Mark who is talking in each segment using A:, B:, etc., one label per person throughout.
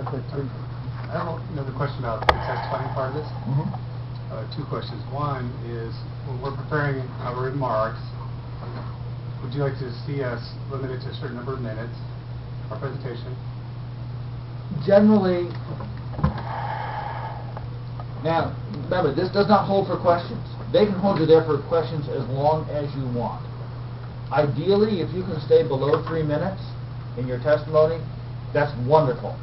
A: I have another question about the testifying part of this. Two questions. One is, when we're preparing our remarks, would you like to see us limited to a certain number of minutes, our presentation?
B: Generally, now, remember, this does not hold for questions. They can hold you there for questions as long as you want. Ideally, if you can stay below 3 minutes in your testimony, that's wonderful.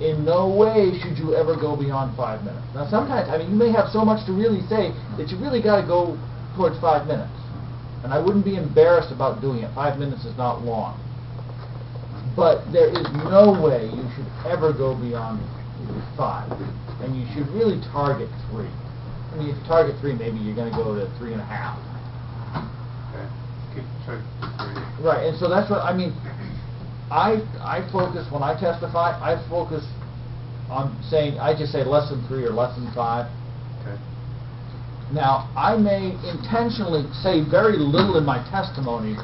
B: In no way should you ever go beyond 5 minutes. Now, sometimes, I mean, you may have so much to really say that you really got to go towards 5 minutes. And I wouldn't be embarrassed about doing it. 5 minutes is not long. But there is no way you should ever go beyond 5. And you should really target 3. I mean, if you target 3, maybe you're going to go to 3.5.
A: Okay. Keep trying to 3.
B: Right, and so that's what, I mean, I focus, when I testify, I focus on saying, I just say less than 3 or less than 5.
A: Okay.
B: Now, I may intentionally say very little in my testimony,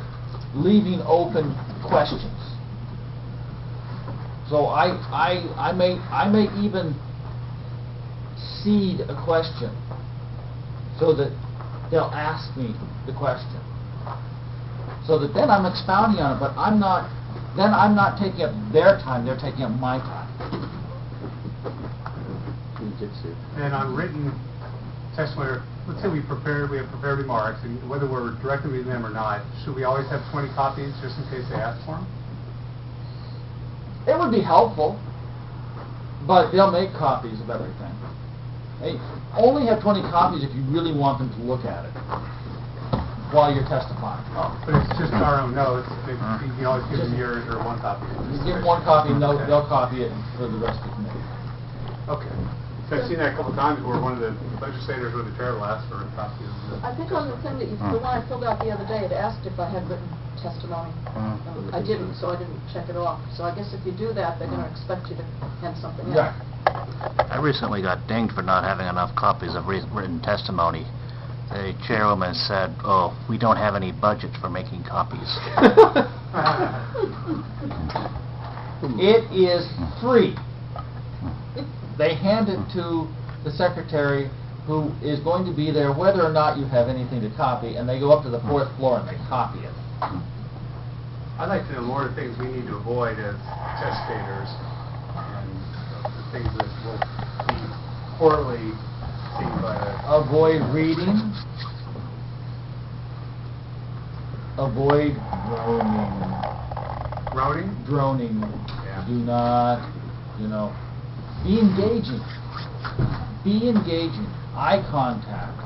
B: leaving open questions. So I may even seed a question so that they'll ask me the question. So that then I'm expounding on it, but I'm not taking up their time, they're taking up my time.
A: And on written testimony, let's say we have prepared remarks, and whether we're directly reading them or not, should we always have 20 copies just in case they ask for them?
B: It would be helpful, but they'll make copies of everything. Hey, only have 20 copies if you really want them to look at it while you're testifying.
A: Oh, but it's just our own notes. You can always give them yours or one copy.
B: You give one copy, and they'll copy it for the rest of the committee.
A: Okay. So I've seen that a couple times where one of the legislators with the chair will ask for a copy of the...
C: I think on the thing that the one I filled out the other day, it asked if I had written testimony. I didn't, so I didn't check it off. So I guess if you do that, they're going to expect you to hand something in.
B: Yeah.
D: I recently got dinged for not having enough copies of written testimony. The chairwoman said, "Oh, we don't have any budget for making copies."
B: It is free. They hand it to the secretary, who is going to be there whether or not you have anything to copy, and they go up to the 4th floor and they copy it.
A: I'd like to know more of the things we need to avoid as testators, and the things that will be poorly seen by the...
B: Avoid reading. Avoid droning.
A: Droning?
B: Droning.
A: Yeah.
B: Do not, be engaging. Be engaging. Eye contact.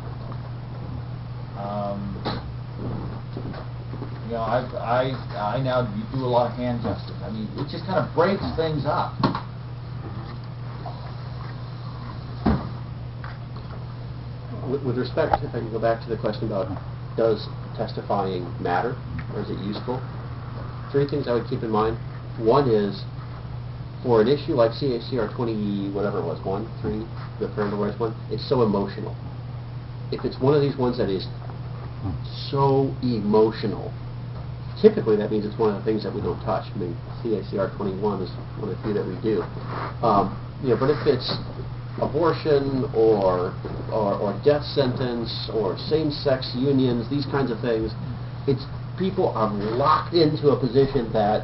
B: I now do a lot of hand gestures. I mean, it just kind of breaks things up.
E: With respect, if I can go back to the question about does testifying matter, or is it useful? 3 things I would keep in mind. One is, for an issue like CHCR 20, whatever it was, 1, 3, the parental rights one, it's so emotional. If it's one of these ones that is so emotional, typically that means it's one of the things that we don't touch. I mean, CHCR 21 is one of the few that we do. But if it's abortion or death sentence or same-sex unions, these kinds of things, it's people are locked into a position that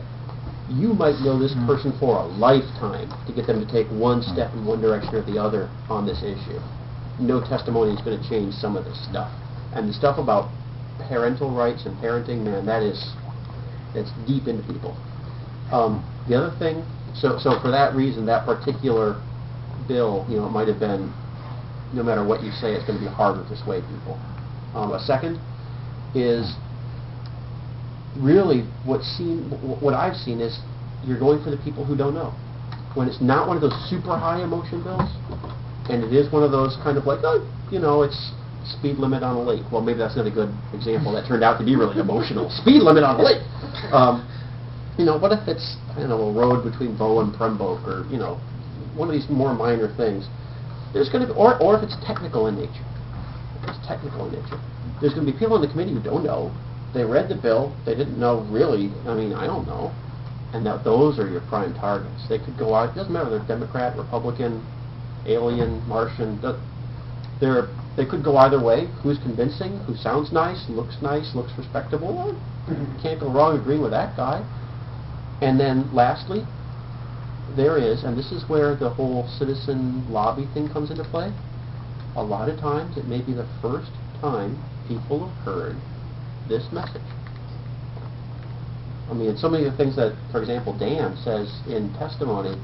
E: you might know this person for a lifetime to get them to take one step in one direction or the other on this issue. No testimony is going to change some of this stuff. And the stuff about parental rights and parenting, man, that's deep into people. The other thing, so for that reason, that particular bill, it might have been, no matter what you say, it's going to be harder to sway people. A second is really what I've seen is you're going for the people who don't know. When it's not one of those super high emotion bills, and it is one of those kind of like, it's speed limit on a lake. Well, maybe that's not a good example. That turned out to be really emotional. Speed limit on a lake. What if it's, a road between Bow and Pembroke, or, one of these more minor things. There's going to be, or if it's technical in nature. There's going to be people in the committee who don't know. They read the bill. They didn't know really. I don't know. And that those are your prime targets. They could go out, it doesn't matter if they're Democrat, Republican, alien, Martian, they could go either way. Who's convincing, who sounds nice, looks respectable, well, can't go wrong agreeing with that guy. And then lastly, there is, and this is where the whole citizen lobby thing comes into play, a lot of times it may be the first time people have heard this message. I mean, so many of the things that, for example, Dan says in testimony,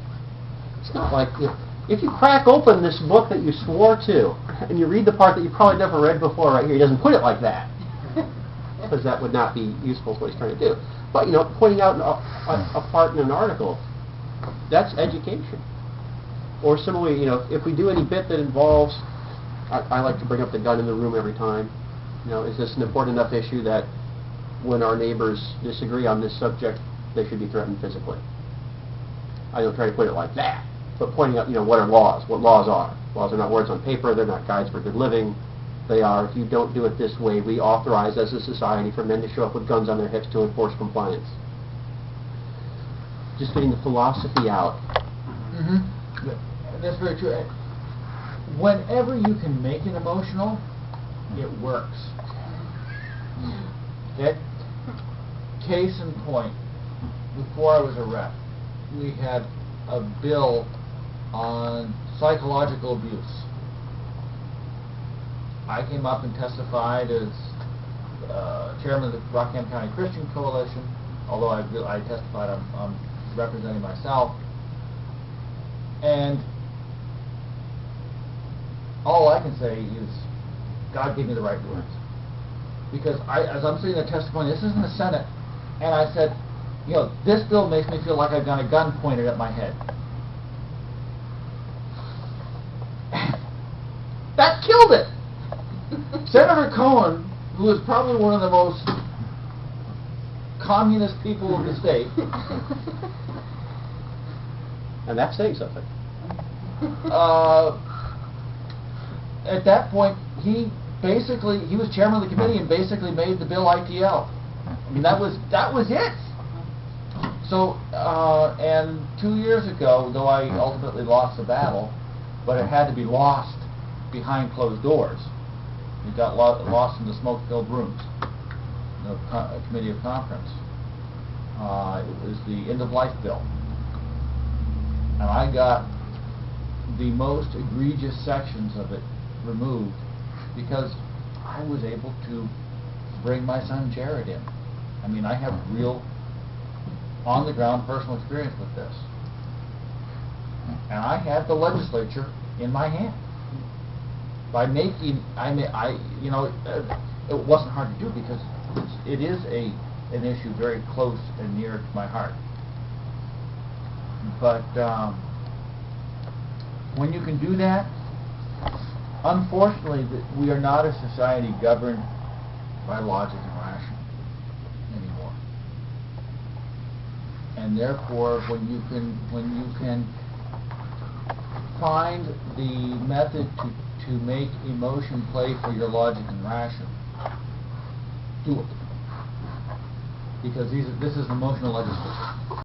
E: it's not like, you know, if you crack open this book that you swore to, and you read the part that you probably never read before right here, he doesn't put it like that, because that would not be useful to what he's trying to do. But, you know, pointing out a part in an article, that's education. Or similarly, you know, if we do any bit that involves, I like to bring up the gun in the room every time. You know, is this an important enough issue that when our neighbors disagree on this subject, they should be threatened physically? I don't try to put it like that, but pointing out, you know, what are laws, what laws are. Laws are not words on paper, they're not guides for good living. They are, if you don't do it this way, we authorize as a society for men to show up with guns on their hips to enforce compliance. Just getting the philosophy out.
B: Mm-hmm. That's very true. Whenever you can make it emotional, it works. That case in point, before I was a rep, we had a bill on psychological abuse. I came up and testified as chairman of the Rockham County Christian Coalition, although I testified on representing myself. And all I can say is God gave me the right words. Because as I'm sitting there testifying, this is in the Senate, and I said, you know, this bill makes me feel like I've got a gun pointed at my head. That killed it! Senator Cohen, who is probably one of the most communist people of the state,
E: And that's saying something.
B: At that point, he was chairman of the committee and basically made the bill ITL. I mean, that was it. So, and 2 years ago, though I ultimately lost the battle, but it had to be lost behind closed doors. It got lost in the smoke-filled rooms, the committee of conference. It was the end-of-life bill. And I got the most egregious sections of it removed because I was able to bring my son Jared in. I mean, I have real on-the-ground personal experience with this. And I had the legislature in my hand. By making, you know, it wasn't hard to do because it is an issue very close and near to my heart. But when you can do that, unfortunately, we are not a society governed by logic and rationale anymore. And therefore, when you can find the method to make emotion play for your logic and ration, do it. Because this is emotional legislation.